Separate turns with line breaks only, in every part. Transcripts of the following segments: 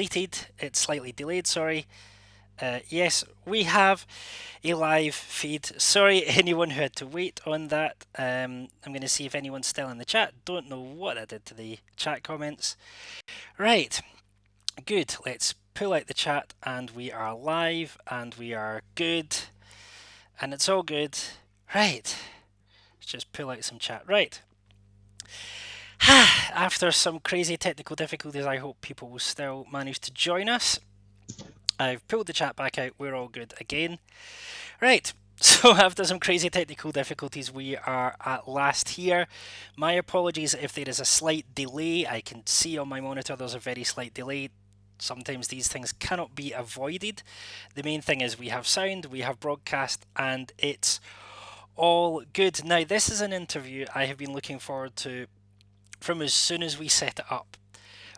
completed. It's slightly delayed, sorry. Yes, we have a live feed. Sorry, anyone who had to wait on that. I'm going to see if anyone's still in the chat. Don't know what I did to the chat comments. Right, good. Let's pull out the chat, and we are live, and we are good, and it's all good. Right, let's just pull out some chat. Right. After some crazy technical difficulties, I hope people will still manage to join us. I've pulled the chat back out. We're all good again. Right. So after some crazy technical difficulties, we are at last here. My apologies if there is a slight delay. I can see on my monitor there's a very slight delay. Sometimes these things cannot be avoided. The main thing is we have sound, we have broadcast, and it's all good. Now, this is an interview I have been looking forward to from as soon as we set it up.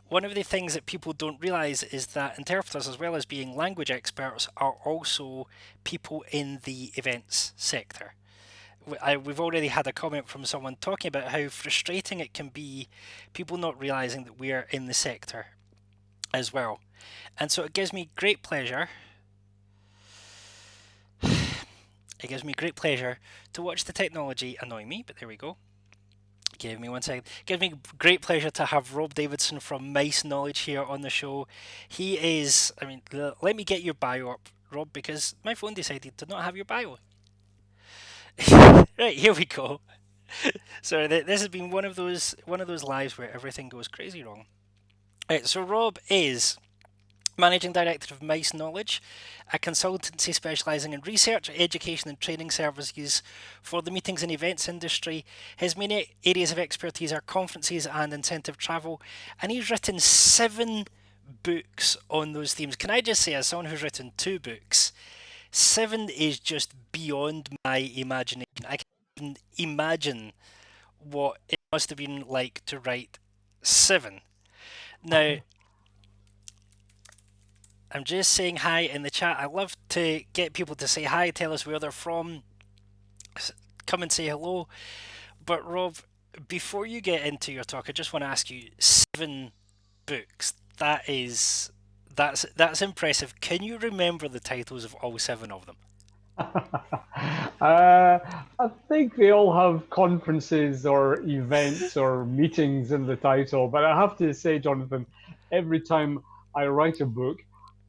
One of the things that people don't realise is that interpreters, as well as being language experts, are also people in the events sector. We've already had a comment from someone talking about how frustrating it can be, people not realising that we're in the sector as well. And so it gives me great pleasure. It gives me great pleasure to watch the technology annoy me, but there we go. Give me 1 second. Gives me great pleasure to have Rob Davidson from MICEKnowledge here on the show. He is, let me get your bio up, Rob, because my phone decided to not have your bio. Right, here we go. So this has been one of those lives where everything goes crazy wrong. Right, so Rob is Managing Director of MICEKnowledge, a consultancy specialising in research, education and training services for the meetings and events industry. His main areas of expertise are conferences and incentive travel, and he's written 7 books on those themes. Can I just say, as someone who's written 2 books, 7 is just beyond my imagination. I can't even imagine what it must have been like to write 7. Now, I'm just saying hi in the chat. I love to get people to say hi, tell us where they're from, come and say hello. But Rob, before you get into your talk, I just want to ask you 7 books. That's impressive. Can you remember the titles of all 7 of them?
I think they all have conferences or events or meetings in the title, but I have to say, Jonathan, every time I write a book,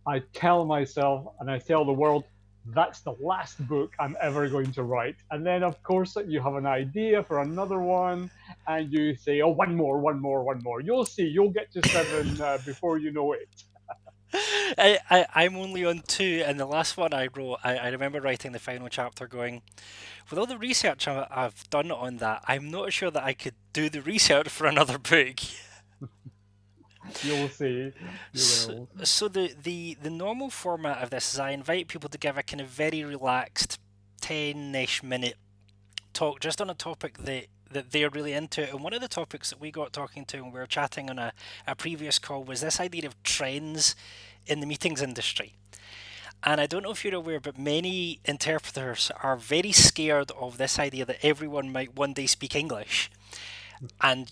I tell myself and I tell the world that's the last book I'm ever going to write. And then, of course, you have an idea for another one, and you say, oh, one more, one more, one more. You'll see, you'll get to 7 before you know it.
I'm only on 2, and the last one I wrote, I remember writing the final chapter going, with all the research I've done on that, I'm not sure that I could do the research for another book.
You'll see, you
So,
will.
so the normal format of this is I invite people to give a kind of very relaxed 10-ish minute talk just on a topic that they're really into. And one of the topics that we got talking to when we were chatting on a previous call was this idea of trends in the meetings industry. And I don't know if you're aware, but many interpreters are very scared of this idea that everyone might one day speak English. And,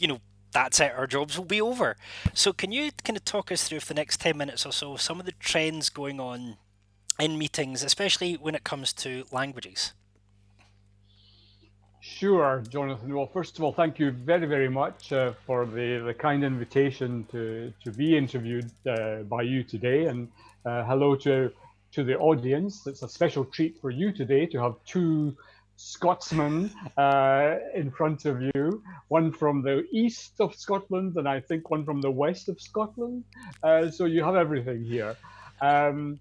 that's it, our jobs will be over. So, can you kind of talk us through for the next 10 minutes or so some of the trends going on in meetings, especially when it comes to languages?
Sure, Jonathan. Well, first of all, thank you very, very much for the kind invitation to be interviewed by you today. And hello to the audience. It's a special treat for you today to have 2 Scotsmen in front of you, one from the east of Scotland and I think one from the west of Scotland. So you have everything here. Um,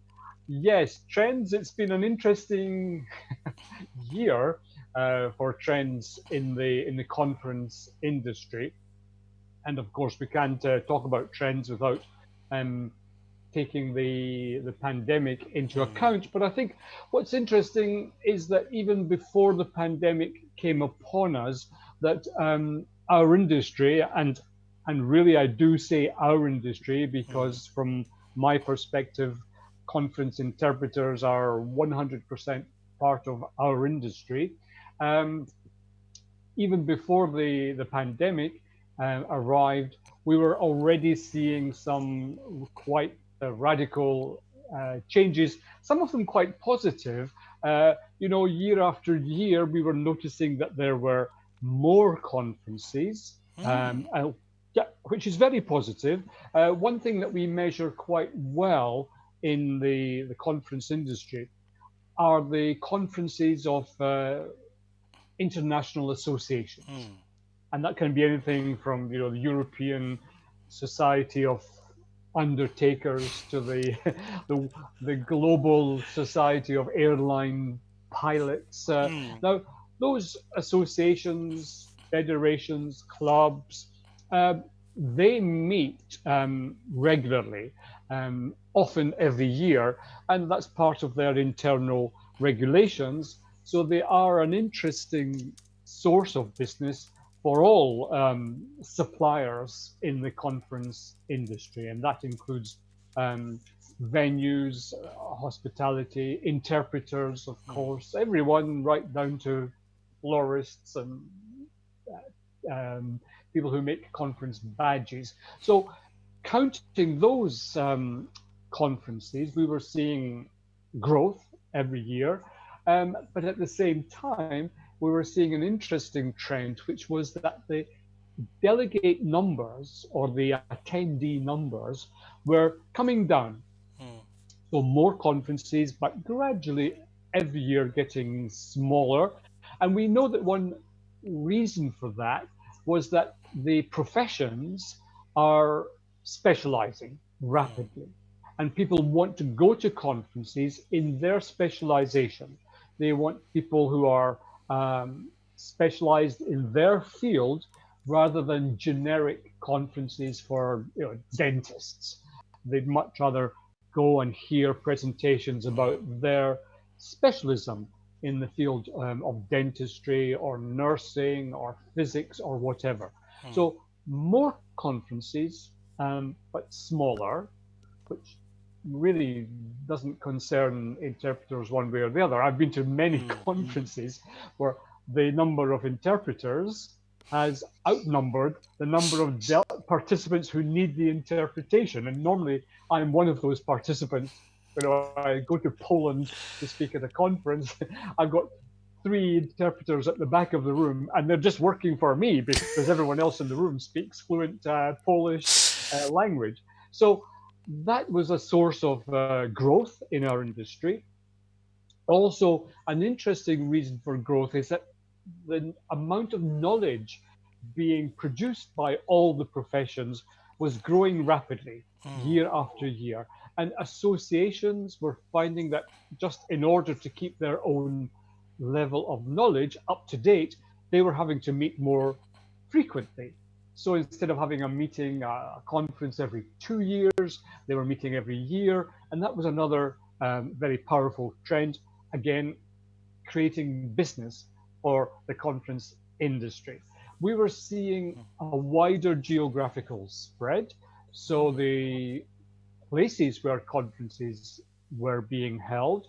yes, trends. It's been an interesting year for trends in the conference industry. And of course, we can't talk about trends without um, taking the pandemic into account. But I think what's interesting is that even before the pandemic came upon us, that our industry and really I do say our industry because from my perspective, conference interpreters are 100% part of our industry. Um, Even before the pandemic arrived, we were already seeing some quite radical changes, some of them quite positive. Year after year, we were noticing that there were more conferences,
Mm.
yeah, which is very positive. One thing that we measure quite well in the conference industry are the conferences of international associations,
Mm.
and that can be anything from the European Society of Undertakers to the, the Global Society of Airline Pilots.
Mm.
Now, those associations, federations, clubs, um, they meet regularly, often every year, and that's part of their internal regulations. So they are an interesting source of business for all suppliers in the conference industry, and that includes um, venues, hospitality, interpreters, of course, everyone right down to florists and people who make conference badges. So, counting those conferences, we were seeing growth every year. But at the same time, we were seeing an interesting trend, which was that the delegate numbers or the attendee numbers were coming down.
Mm.
So more conferences, but gradually every year getting smaller. And we know that one reason for that was that the professions are specializing
Mm.
rapidly. And people want to go to conferences in their specialization. They want people who are specialized in their field rather than generic conferences for dentists. They'd much rather go and hear presentations about
Mm.
their specialism in the field of dentistry or nursing or physics or whatever.
Mm.
So more conferences, but smaller, which really doesn't concern interpreters one way or the other. I've been to many
Mm.
conferences where the number of interpreters has outnumbered the number of participants who need the interpretation. And normally I'm one of those participants. When I go to Poland to speak at a conference, I've got three interpreters at the back of the room, and they're just working for me because everyone else in the room speaks fluent Polish language. So that was a source of growth in our industry. Also, an interesting reason for growth is that the amount of knowledge being produced by all the professions was growing rapidly
Mm.
year after year. And associations were finding that just in order to keep their own level of knowledge up to date, they were having to meet more frequently. So instead of having a meeting, a conference every 2 years, they were meeting every year. And that was another very powerful trend. Again, creating business for the conference industry. We were seeing a wider geographical spread. So
Mm.
the places where conferences were being held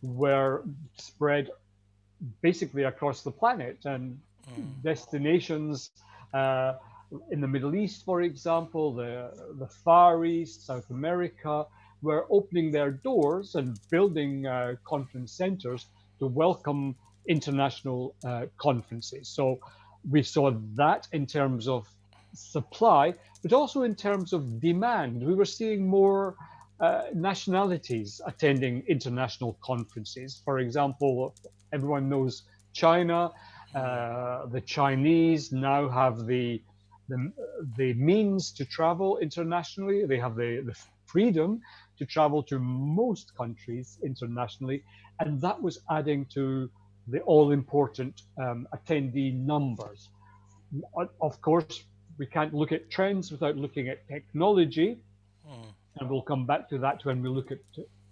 were spread basically across the planet, and
Mm.
destinations uh, in the Middle East, for example, the Far East, South America, were opening their doors and building conference centers to welcome international conferences. So we saw that in terms of supply, but also in terms of demand. We were seeing more nationalities attending international conferences. For example, everyone knows China.
Mm.
The Chinese now have the the means to travel internationally. They have the freedom to travel to most countries internationally, and that was adding to the all important attendee numbers. Of course, we can't look at trends without looking at technology,
Mm.
and we'll come back to that when we look at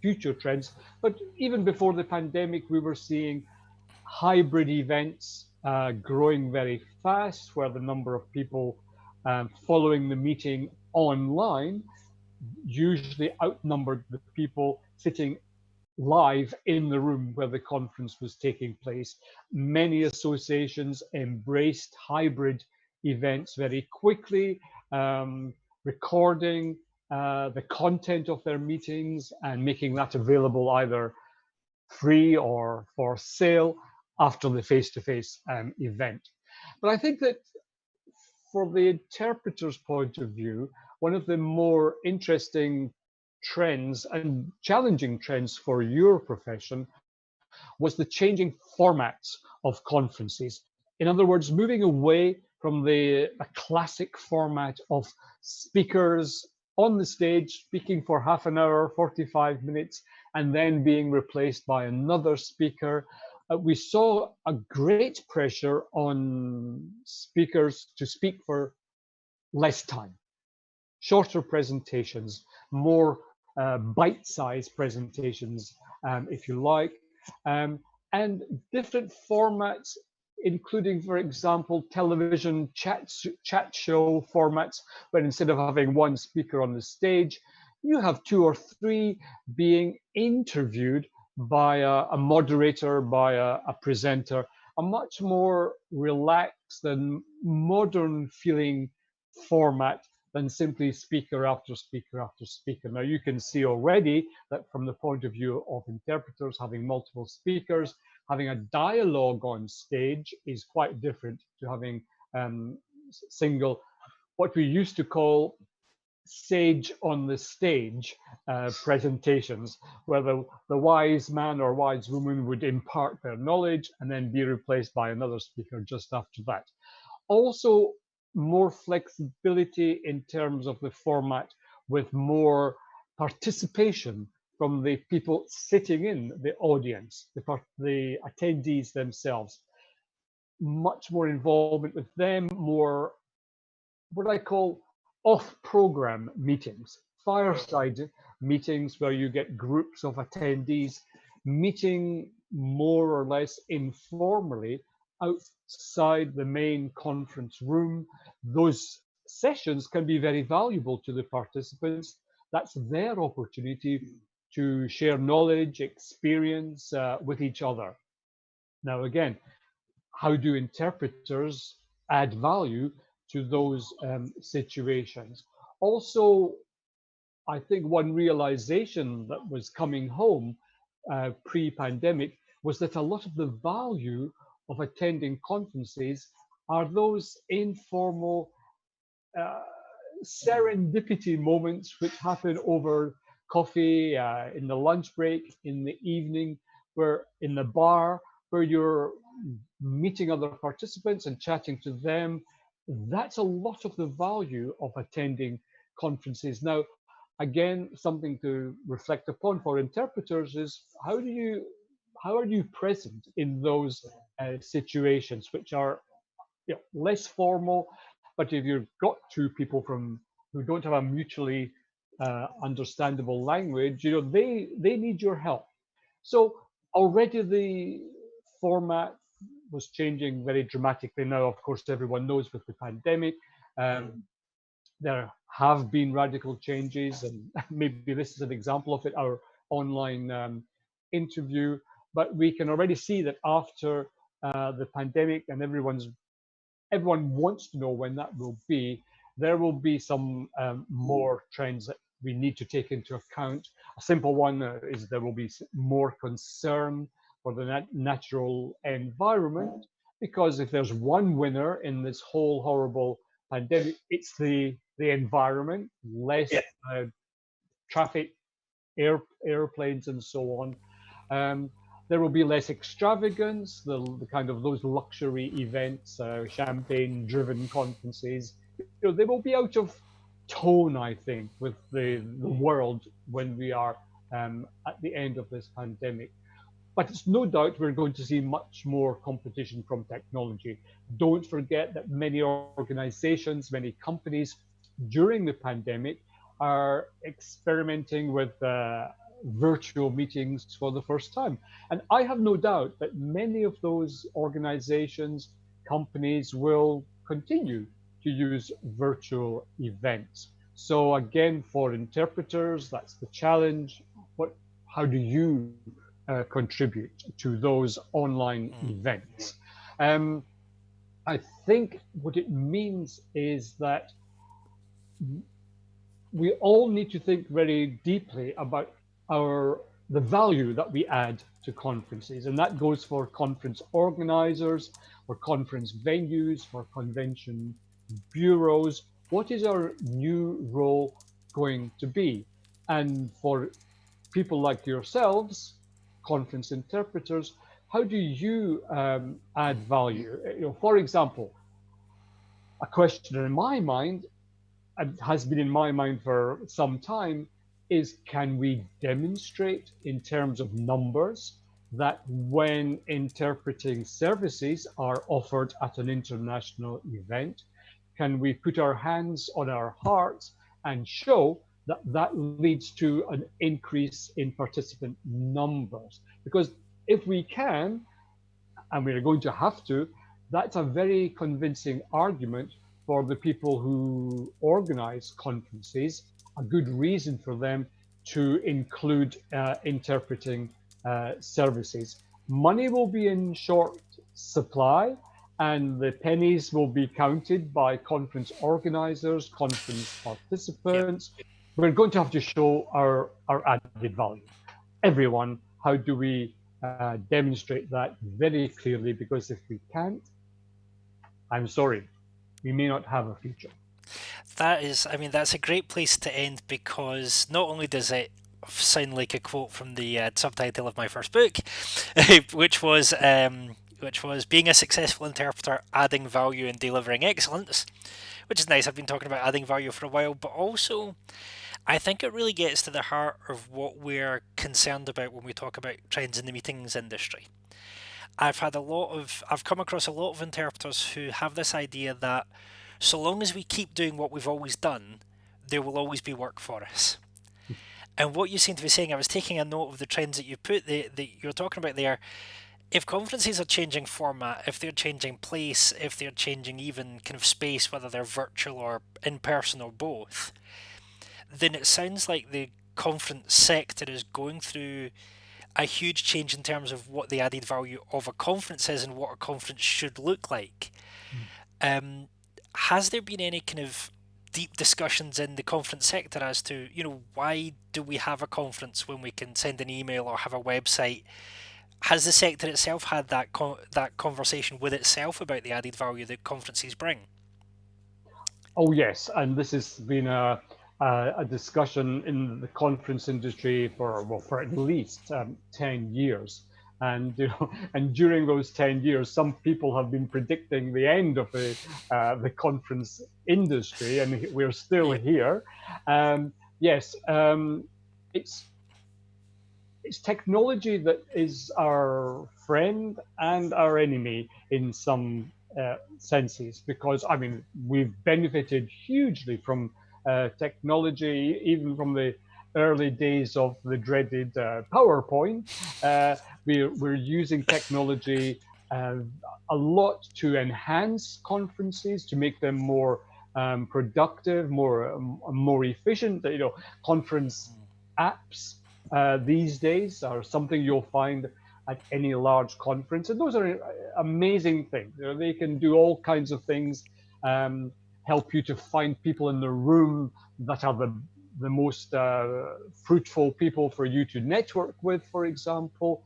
future trends. But even before the pandemic, we were seeing hybrid events growing very fast, where the number of people following the meeting online usually outnumbered the people sitting live in the room where the conference was taking place. Many associations embraced hybrid events very quickly, recording, the content of their meetings and making that available either free or for sale after the face-to-face event. But I think that for the interpreter's point of view, one of the more interesting trends and challenging trends for your profession was the changing formats of conferences. In other words, moving away from the a classic format of speakers on the stage speaking for half an hour, 45 minutes, and then being replaced by another speaker. We saw a great pressure on speakers to speak for less time, shorter presentations, more bite-sized presentations, if you like, um, and different formats, including, for example, television chat show formats, where instead of having one speaker on the stage, you have two or three being interviewed by a moderator, by a presenter, a much more relaxed and modern feeling format than simply speaker after speaker after speaker. Now, you can see already that from the point of view of interpreters, having multiple speakers, having a dialogue on stage is quite different to having single, what we used to call sage on the stage presentations, where the wise man or wise woman would impart their knowledge and then be replaced by another speaker just after that. Also, more flexibility in terms of the format with more participation from the people sitting in the audience, the attendees themselves. Much more involvement with them, more what I call off-program meetings, fireside meetings where you get groups of attendees meeting more or less informally outside the main conference room. Those sessions can be very valuable to the participants. That's their opportunity to share knowledge, experience with each other. Now, again, how do interpreters add value to those situations? Also, I think one realization that was coming home pre-pandemic was that a lot of the value of attending conferences are those informal uh, serendipity moments which happen over coffee, in the lunch break, in the evening, where in the bar, where you're meeting other participants and chatting to them. That's a lot of the value of attending conferences. Now, again, something to reflect upon for interpreters is how are you present in those situations which are, you know, less formal, but if you've got two people from who don't have a mutually understandable language, you know, they need your help. So already the format was changing very dramatically. Now, of course, everyone knows with the pandemic, um, there have been radical changes, and maybe this is an example of it, our online interview. But we can already see that after the pandemic, and everyone wants to know when that will be. There will be some more trends that we need to take into account. A simple one is there will be more concern for the natural environment, because if there's one winner in this whole horrible pandemic, it's the environment, less traffic, airplanes, and so on. Um, there will be less extravagance, the kind of those luxury events, champagne-driven conferences. You know, they will be out of tone, I think, with the world when we are at the end of this pandemic. But it's no doubt we're going to see much more competition from technology. Don't forget that many organizations, many companies during the pandemic are experimenting with virtual meetings for the first time. And I have no doubt that many of those organizations, companies will continue to use virtual events. So again, for interpreters, that's the challenge. How do you contribute to those online
Mm.
events? Um, I think what it means is that we all need to think very deeply about the value that we add to conferences, and that goes for conference organizers, for conference venues, for convention bureaus. What is our new role going to be? And for people like yourselves, conference interpreters, how do you add value? For example, a question in my mind, and has been in my mind for some time, is can we demonstrate in terms of numbers that when interpreting services are offered at an international event, can we put our hands on our hearts and show that that leads to an increase in participant numbers? Because if we can, and we're going to have to, that's a very convincing argument for the people who organize conferences, a good reason for them to include interpreting services. Money will be in short supply, and the pennies will be counted by conference organizers, conference
Yep.
participants. We're going to have to show our added value. Everyone, how do we demonstrate that very clearly? Because if we can't, I'm sorry, we may not have a future.
That is, I mean, that's a great place to end because not only does it sound like a quote from the subtitle of my first book, which was being a successful interpreter, adding value and delivering excellence, which is nice. I've been talking about adding value for a while, but also I think it really gets to the heart of what we're concerned about when we talk about trends in the meetings industry. I've come across a lot of interpreters who have this idea that so long as we keep doing what we've always done, there will always be work for us. And what you seem to be saying, I was taking a note of the trends that you put that you're talking about there. If conferences are changing format, if they're changing place, if they're changing even kind of space, whether they're virtual or in person or both, then it sounds like the conference sector is going through a huge change in terms of what the added value of a conference is and what a conference should look like. Um, has there been any kind of deep discussions in the conference sector as to, why do we have a conference when we can send an email or have a website? Has the sector itself had that conversation with itself about the added value that conferences bring?
Oh yes, and this has been a discussion in the conference industry for, well, for at least 10 years. And and during those 10 years, some people have been predicting the end of the conference industry, and we're still
Yep.
here. Yes, it's it's technology that is our friend and our enemy in some senses, because I mean we've benefited hugely from technology, even from the early days of the dreaded PowerPoint. Uh, we're using technology uh, a lot to enhance conferences, to make them more productive, more efficient. Conference apps these days are something you'll find at any large conference, and those are amazing things. They can do all kinds of things, um, help you to find people in the room that are the most fruitful people for you to network with, for example.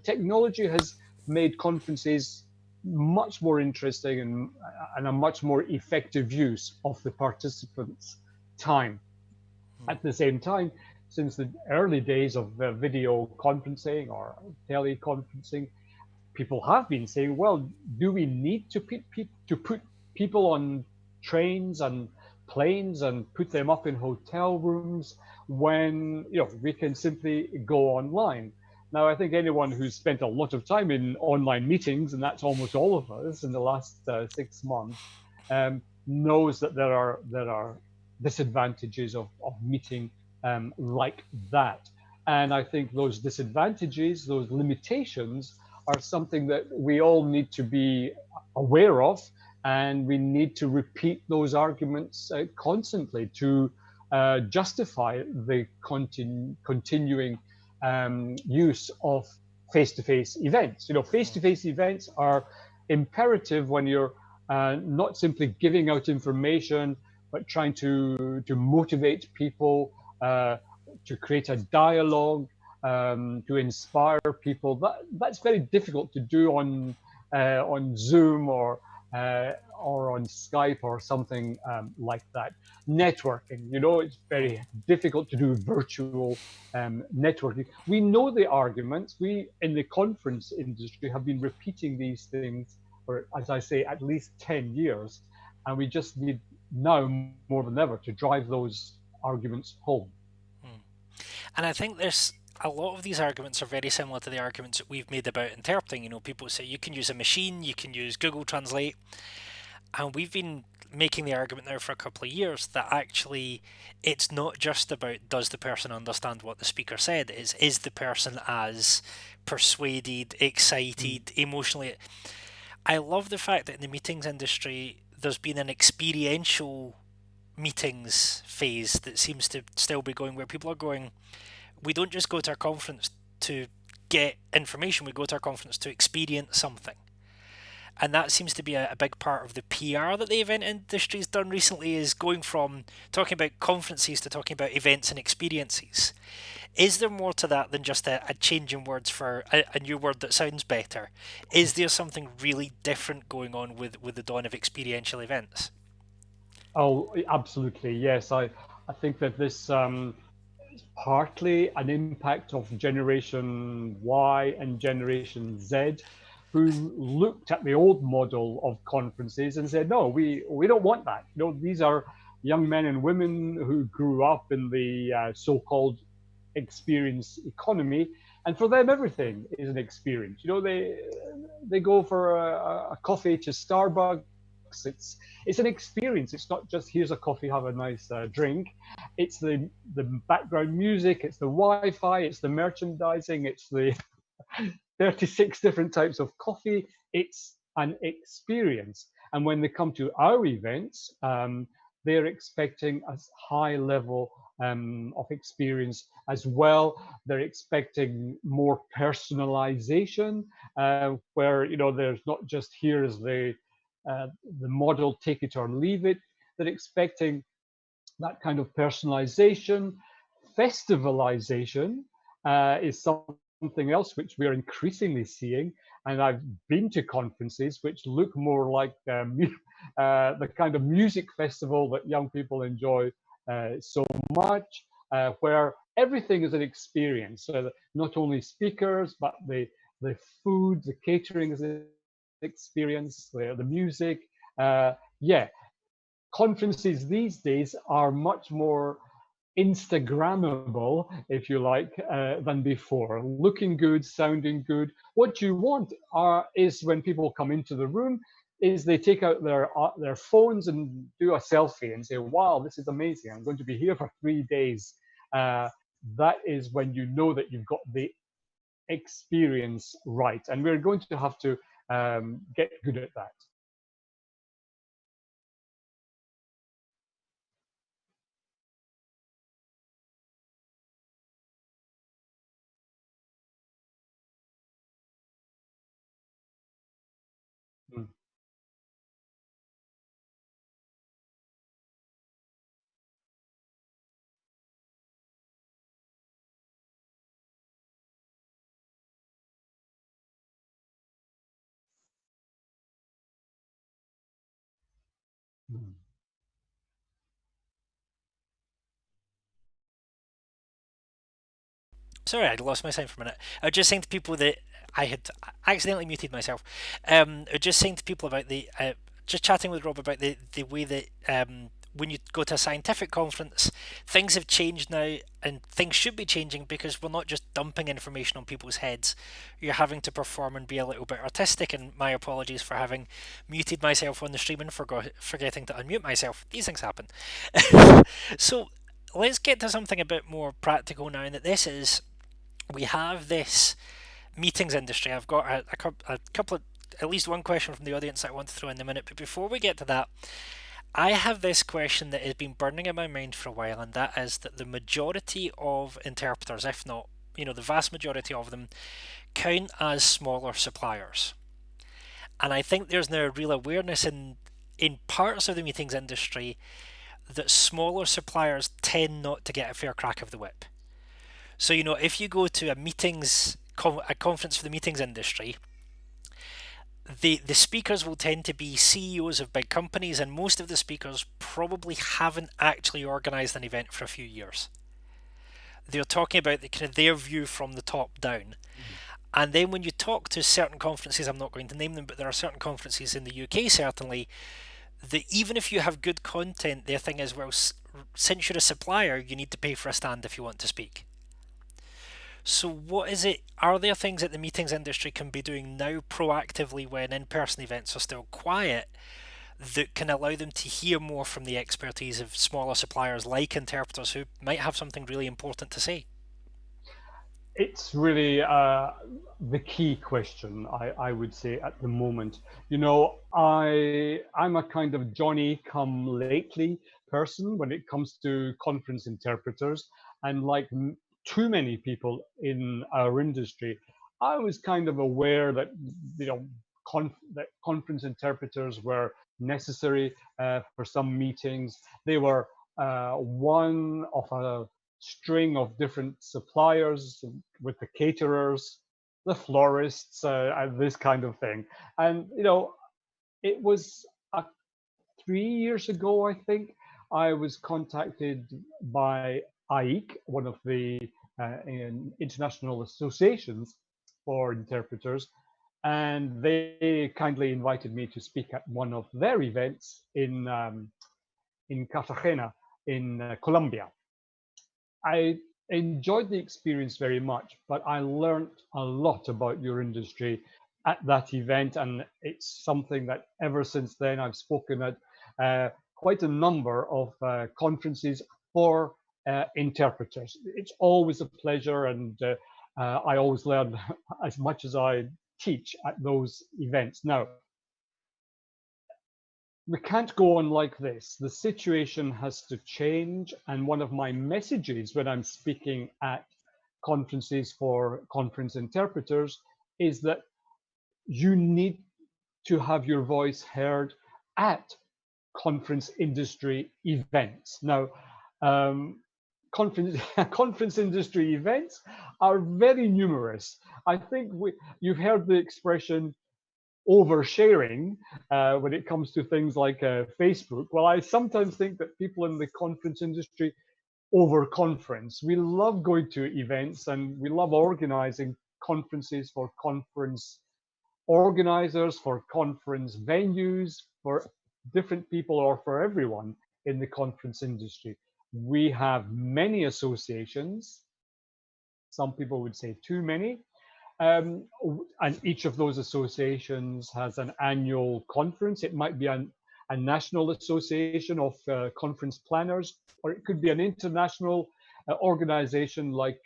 Technology has made conferences much more interesting and a much more effective use of the participants' time. At the same time, since the early days of video conferencing or teleconferencing, people have been saying, well, do we need to put people on trains and planes and put them up in hotel rooms when we can simply go online? Now, I think anyone who's spent a lot of time in online meetings, and that's almost all of us in the last 6 months, knows that there are disadvantages of meeting like that. And I think those disadvantages, those limitations, are something that we all need to be aware of, and we need to repeat those arguments constantly to justify the continuing use of face-to-face events. Face-to-face events are imperative when you're not simply giving out information, but trying to motivate people, uh, to create a dialogue, to inspire people. That's very difficult to do on Zoom or on Skype or something like that. Networking, it's
Mm.
very difficult to do virtual networking. We know the arguments. We in the conference industry have been repeating these things for, as I say, at least 10 years, and we just need now more than ever to drive those arguments home.
Mm. And I think there's a lot of these arguments are very similar to the arguments that we've made about interpreting. People say you can use a machine, you can use Google Translate, and we've been making the argument now for a couple of years that actually it's not just about does the person understand what the speaker said, it's is the person as persuaded,
Mm.
excited, emotionally. I love the fact that in the meetings industry there's been an experiential meetings phase that seems to still be going, where people are going, we don't just go to our conference to get information, we go to our conference to experience something. And that seems to be a big part of the PR that the event industry's done recently, is going from talking about conferences to talking about events and experiences. Is there more to that than just a change in words for a new word that sounds better? Is there something really different going on with the dawn of experiential events?
Oh, absolutely. Yes. I think that this partly an impact of Generation Y and Generation Z, who looked at the old model of conferences and said, no, we don't want that. These are young men and women who grew up in the so-called experience economy, and for them everything is an experience. They go for a coffee to Starbucks. It's an experience. It's not just here's a coffee, have a nice drink. It's the background music, it's the Wi-Fi, it's the merchandising, it's the 36 different types of coffee. It's an experience. And when they come to our events, they're expecting a high level of experience as well. They're expecting more personalization, where there's not just here's the model, take it or leave it. They're expecting that kind of personalization. Festivalization is something else which we are increasingly seeing. And I've been to conferences which look more like the kind of music festival that young people enjoy so much, where everything is an experience. So not only speakers, but the food, the catering is an experience, the music. Yeah, conferences these days are much more Instagrammable, if you like, than before. Looking good, sounding good. What you want is when people come into the room, is they take out their phones and do a selfie and say, "Wow, this is amazing! I'm going to be here for 3 days." Uh, that is when you know that you've got the experience right, and we're going to have to get good at that. Mm. Mm.
Sorry, I lost my sound for a minute. I was just saying to people that I had accidentally muted myself. I was just saying to people about just chatting with Rob about the way that when you go to a scientific conference, things have changed now, and things should be changing because we're not just dumping information on people's heads. You're having to perform and be a little bit artistic, and my apologies for having muted myself on the stream and forgetting to unmute myself. These things happen. So let's get to something a bit more practical now, and that this is we have this meetings industry. I've got a couple of at least one question from the audience that I want to throw in a minute. But before we get to that, I have this question that has been burning in my mind for a while, and that is that the majority of interpreters, if not the vast majority of them, count as smaller suppliers. And I think there's now a real awareness in parts of the meetings industry that smaller suppliers tend not to get a fair crack of the whip. So, if you go to a conference for the meetings industry, the speakers will tend to be CEOs of big companies, and most of the speakers probably haven't actually organised an event for a few years. They're talking about kind of their view from the top down. And then when you talk to certain conferences, I'm not going to name them, but there are certain conferences in the UK certainly that even if you have good content, their thing is, well, since you're a supplier, you need to pay for a stand if you want to speak. So, what is it? Are there things that the meetings industry can be doing now proactively when in person events are still quiet that can allow them to hear more from the expertise of smaller suppliers like interpreters who might have something really important to say?
It's really the key question, I would say, at the moment. You know, I'm a kind of Johnny come lately person when it comes to conference interpreters, and like too many people in our industry, I was kind of aware that you know that conference interpreters were necessary for some meetings. They were one of a string of different suppliers with the caterers, the florists, and this kind of thing. And it was 3 years ago, I think, I was contacted by AIC, one of the international associations for interpreters, and they kindly invited me to speak at one of their events in Cartagena, in Colombia. I enjoyed the experience very much, but I learned a lot about your industry at that event, and it's something that ever since then I've spoken at quite a number of conferences for interpreters. It's always a pleasure, and I always learn as much as I teach at those events. Now, we can't go on like this. The situation has to change. And one of my messages when I'm speaking at conferences for conference interpreters is that you need to have your voice heard at conference industry events. Now, um, conference conference industry events are very numerous. I think you've heard the expression oversharing when it comes to things like Facebook. Well, I sometimes think that people in the conference industry overconference. We love going to events and we love organizing conferences for conference organizers, for conference venues, for different people or for everyone in the conference industry. We have many associations. Some people would say too many, um, and each of those associations has an annual conference. It might be a national association of conference planners, or it could be an international organization like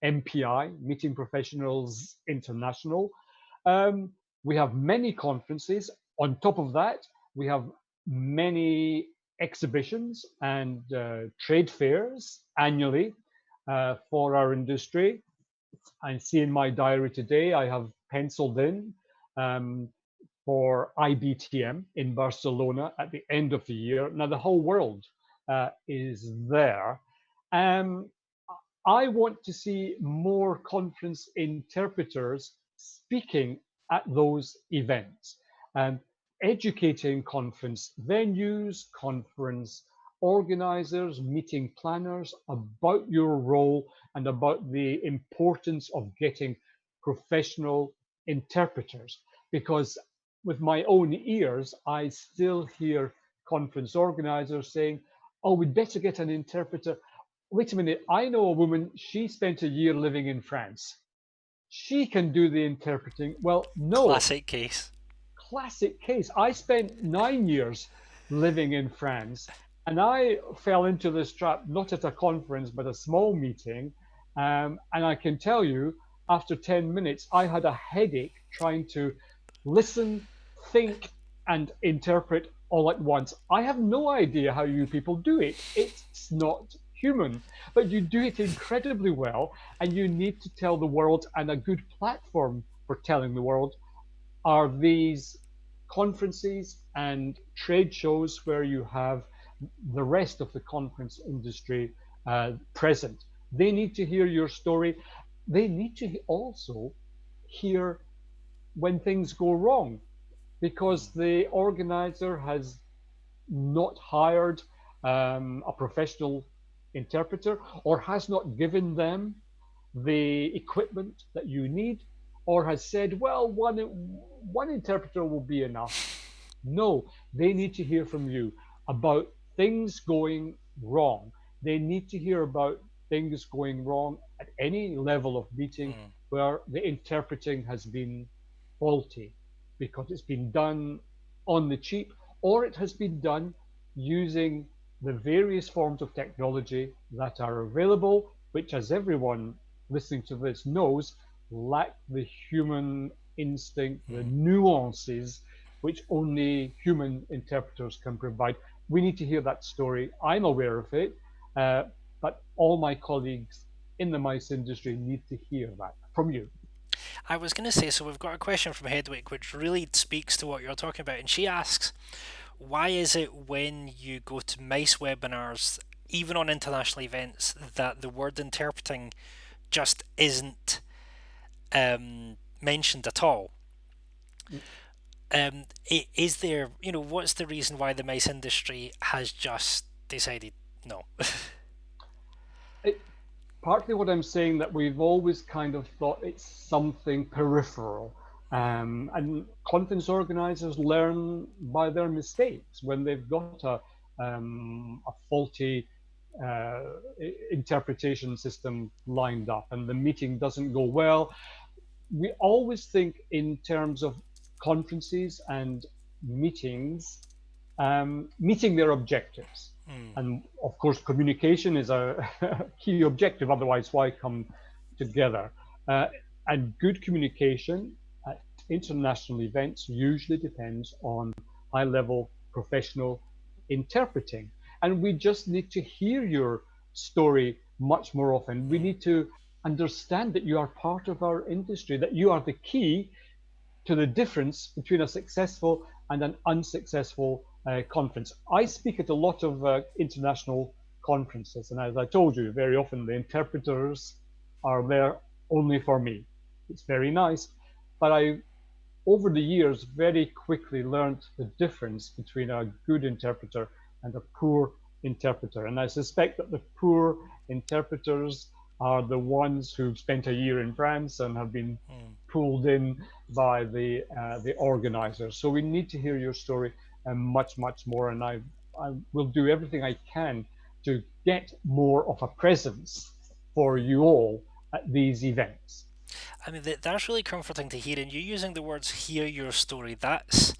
MPI, Meeting Professionals International. Um, we have many conferences. On top of that, we have many exhibitions and trade fairs annually for our industry. I see in my diary today, I have penciled in um, for IBTM in Barcelona at the end of the year. Now, the whole world is there. Um, I want to see more conference interpreters speaking at those events and educating conference venues, conference organizers, meeting planners about your role and about the importance of getting professional interpreters. Because with my own ears, I still hear conference organizers saying, oh, we'd better get an interpreter. Wait a minute, I know a woman, she spent a year living in France. She can do the interpreting. Well, no,
Classic case.
classic case. I spent 9 years living in France, and I fell into this trap not at a conference but a small meeting. And I can tell you, after 10 minutes, I had a headache trying to listen, think, and interpret all at once. I have no idea how you people do it. It's not human, but you do it incredibly well, and you need to tell the world, and a good platform for telling the world are these conferences and trade shows where you have the rest of the conference industry present. They need to hear your story. They need to also hear when things go wrong, because the organizer has not hired a professional interpreter, or has not given them the equipment that you need, or has said, well, one interpreter will be enough. No, they need to hear from you about things going wrong. They need to hear about things going wrong at any level of meeting
Mm.
where the interpreting has been faulty because it's been done on the cheap, or it has been done using the various forms of technology that are available, which, as everyone listening to this knows, lack the human instinct, the
Mm.
nuances which only human interpreters can provide. We need to hear that story. I'm aware of it, uh, but all my colleagues in the mice industry need to hear that from you.
I was going to say, so we've got a question from Hedwig which really speaks to what you're talking about, and she asks, why is it when you go to mice webinars, even on international events, that the word interpreting just isn't mentioned at all? Is there, what's the reason why the mice industry has just decided no?
It, partly what I'm saying, that we've always kind of thought it's something peripheral. And conference organizers learn by their mistakes when they've got a faulty uh, interpretation system lined up and the meeting doesn't go well. We always think in terms of conferences and meetings meeting their objectives.
Mm.
And of course, communication is a key objective, otherwise, why come together? Uh, and good communication at international events usually depends on high level professional interpreting. And we just need to hear your story much more often. We
Mm.
need to understand that you are part of our industry, that you are the key to the difference between a successful and an unsuccessful conference. I speak at a lot of international conferences, and as I told you, very often the interpreters are there only for me. It's very nice, but I, over the years, very quickly learned the difference between a good interpreter and a poor interpreter. And I suspect that the poor interpreters are the ones who've spent a year in France and have been
Mm.
pulled in by the organizers. So we need to hear your story much more. And I will do everything I can to get more of a presence for you all at these events.
I mean, that's really comforting to hear. And you using the words "hear your story," that's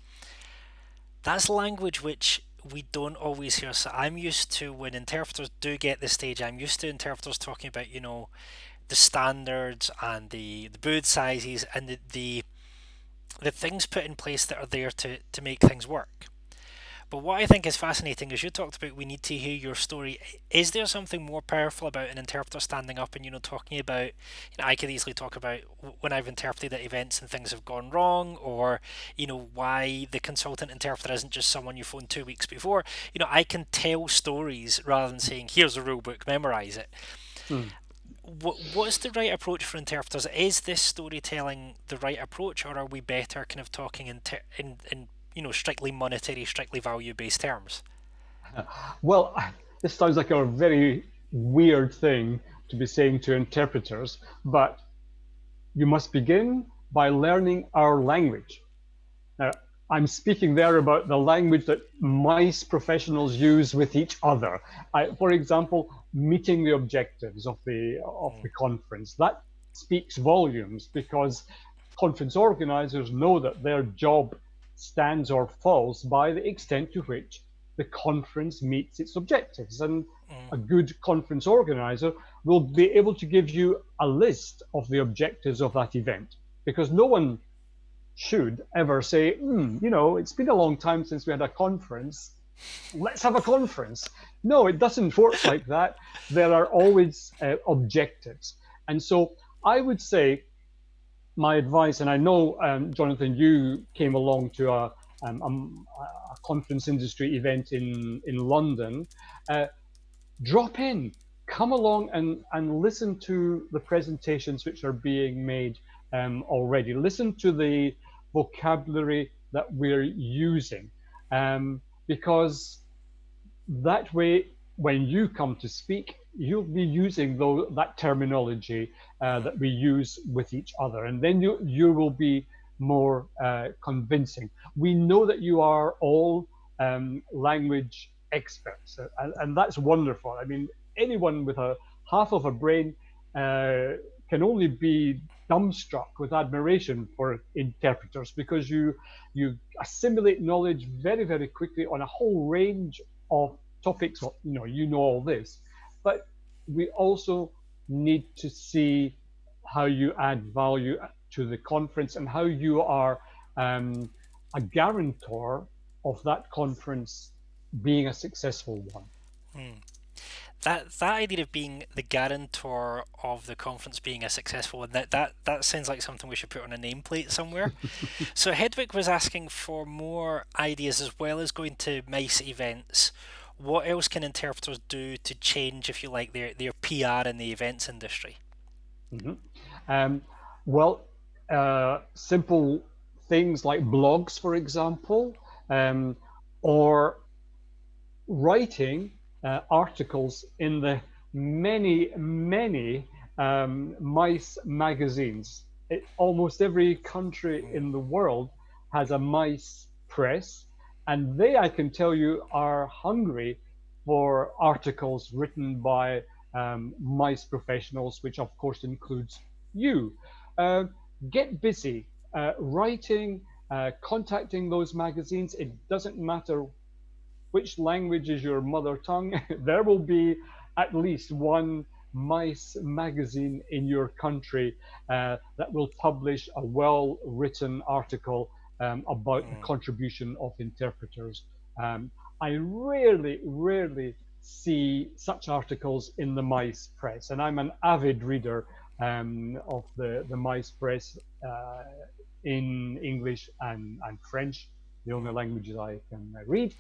language which we don't always hear. So I'm used to, when interpreters do get the stage, I'm used to interpreters talking about, the standards and the booth sizes and the things put in place that are there to make things work. But what I think is fascinating is you talked about we need to hear your story. Is there something more powerful about an interpreter standing up and talking about? I could easily talk about when I've interpreted at events and things have gone wrong, or why the consultant interpreter isn't just someone you phoned 2 weeks before. I can tell stories rather than saying here's a rule book, memorize it.
Hmm.
What's the right approach for interpreters? Is this storytelling the right approach, or are we better kind of talking in strictly monetary, strictly value based terms?
Well, this sounds like a very weird thing to be saying to interpreters, but you must begin by learning our language. Now, I'm speaking there about the language that mice professionals use with each other. For example, meeting the objectives of the conference. That speaks volumes, because conference organizers know that their job stands or falls by the extent to which the conference meets its objectives. And
Mm.
a good conference organizer will be able to give you a list of the objectives of that event, because no one should ever say, it's been a long time since we had a conference. Let's have a conference. No, it doesn't work like that. There are always objectives. And so I would say my advice, and I know, Jonathan, you came along to a conference industry event in London, drop in, come along and listen to the presentations which are being made already. Listen to the vocabulary that we're using, because that way, when you come to speak, you'll be using that terminology
Mm,
that we use with each other, and then you will be more convincing. We know that you are all language experts, and that's wonderful. I mean, anyone with a half of a brain can only be dumbstruck with admiration for interpreters, because you assimilate knowledge very, very quickly on a whole range of topics. You know all this, but we also need to see how you add value to the conference and how you are um, a guarantor of that conference being a successful one.
mm. That idea of being the guarantor of the conference being a successful one, that sounds like something we should put on a nameplate somewhere. So Hedwig was asking for more ideas as well as going to MICE events. What else can interpreters do to change, if you like, their PR in the events industry?
Mhm. Um, well, simple things like blogs, for example, or writing articles in the many, many mice magazines. Almost every country in the world has a mice press, and they, I can tell you, are hungry for articles written by mice professionals, which of course includes you. Uh, get busy writing, contacting those magazines. It doesn't matter which language is your mother tongue, there will be at least one mice magazine in your country that will publish a well written article about the
Mm,
contribution of interpreters. Um, I rarely, rarely see such articles in the mice press, and I'm an avid reader of the mice press in English and French, the only
mm,
languages I can read.